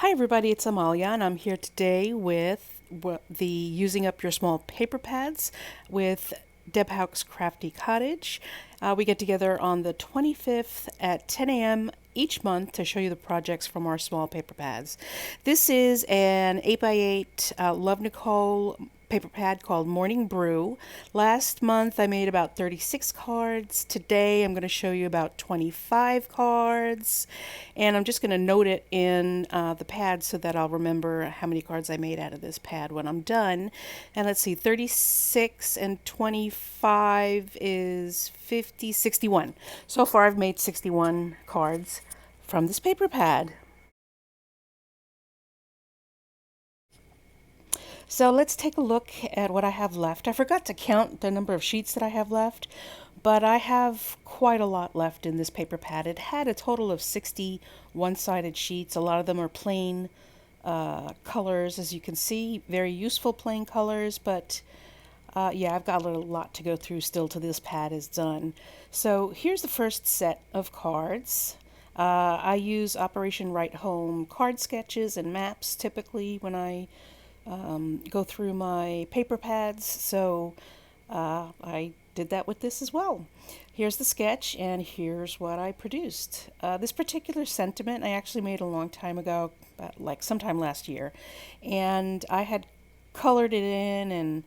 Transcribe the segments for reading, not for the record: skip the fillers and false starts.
Hi everybody, it's Amalia and I'm here today with the Using Up Your Small Paper Pads with Deb Hauk's Crafty Cottage. We get together on the 25th at 10 a.m. each month to show you the projects from our small paper pads. This is an 8x8 Love Nicole paper pad called Morning Brew. Last month I made about 36 cards. Today I'm going to show you about 25 cards. And I'm just going to note it in the pad so that I'll remember how many cards I made out of this pad when I'm done. And let's see, 36 and 25 is 50, 61. So far I've made 61 cards from this paper pad. So let's take a look at what I have left. I forgot to count the number of sheets that I have left, but I have quite a lot left in this paper pad. It had a total of 60 one-sided sheets. A lot of them are plain colors, as you can see, very useful plain colors, but yeah, I've got a lot to go through still till this pad is done. So here's the first set of cards. I use Operation Write Home card sketches and maps typically when I go through my paper pads, so I did that with this as well. Here's the sketch, and here's what I produced. This particular sentiment I actually made a long time ago, like sometime last year, and I had colored it in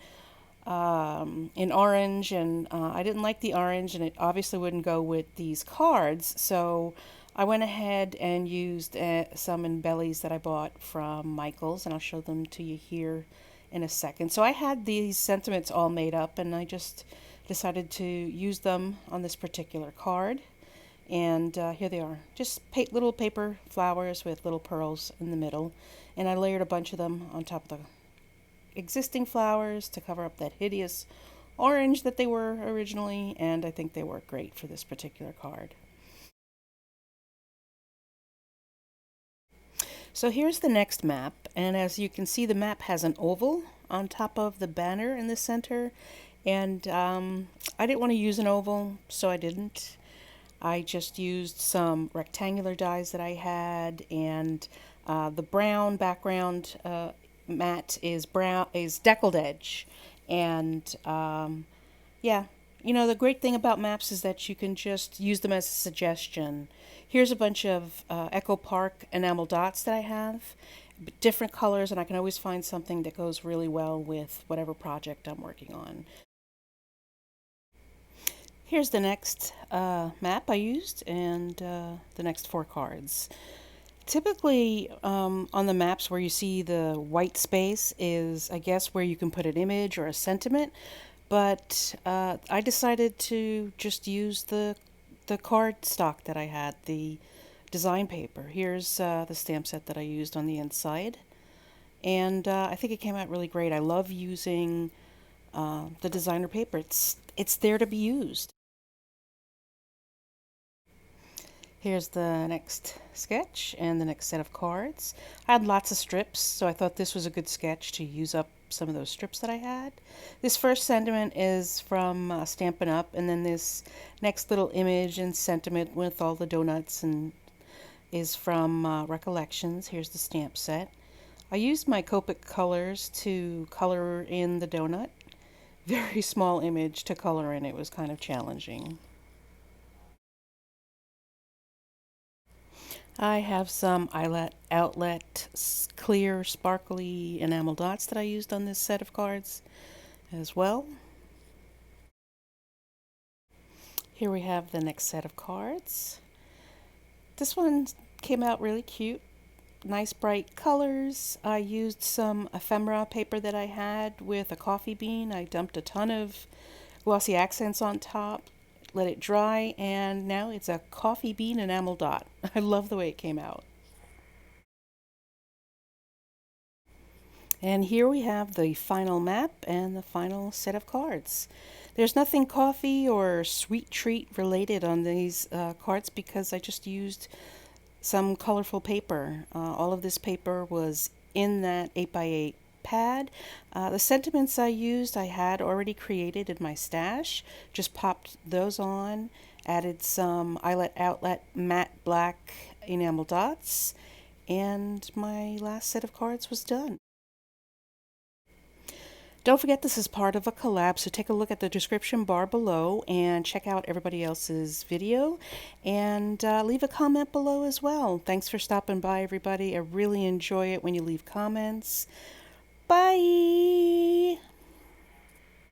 orange, and I didn't like the orange, and it obviously wouldn't go with these cards, so I went ahead and used some embellies that I bought from Michaels, and I'll show them to you here in a second. So I had these sentiments all made up, and I just decided to use them on this particular card. And here they are, just little paper flowers with little pearls in the middle. And I layered a bunch of them on top of the existing flowers to cover up that hideous orange that they were originally, and I think they work great for this particular card. So here's the next map, and as you can see, the map has an oval on top of the banner in the center, and I didn't want to use an oval, so I didn't. I just used some rectangular dies that I had, and the brown background mat is deckled edge, and yeah, you know, the great thing about maps is that you can just use them as a suggestion. Here's a bunch of Echo Park enamel dots that I have, different colors, and I can always find something that goes really well with whatever project I'm working on. Here's the next map I used, and the next four cards. Typically, on the maps where you see the white space is, I guess, where you can put an image or a sentiment. But I decided to just use the card stock that I had, the design paper. Here's the stamp set that I used on the inside. And I think it came out really great. I love using the designer paper. It's there to be used. Here's the next sketch and the next set of cards. I had lots of strips, so I thought this was a good sketch to use up some of those strips that I had. This first sentiment is from Stampin' Up, and then this next little image and sentiment with all the donuts and is from Recollections. Here's the stamp set. I used my Copic colors to color in the donut. Very small image to color in. It was kind of challenging. I have some outlet clear sparkly enamel dots that I used on this set of cards as well. Here we have the next set of cards. This one came out really cute. Nice bright colors. I used some ephemera paper that I had with a coffee bean. I dumped a ton of glossy accents on top, let it dry, and now it's a coffee bean enamel dot. I love the way it came out. And here we have the final map and the final set of cards. There's nothing coffee or sweet treat related on these cards because I just used some colorful paper. All of this paper was in that 8x8 pad. The sentiments I used I had already created in my stash. Just popped those on, added some eyelet outlet matte black enamel dots, and my last set of cards was done. Don't forget this is part of a collab, so take a look at the description bar below and check out everybody else's video, and leave a comment below as well. Thanks for stopping by, everybody. I really enjoy it when you leave comments. Bye!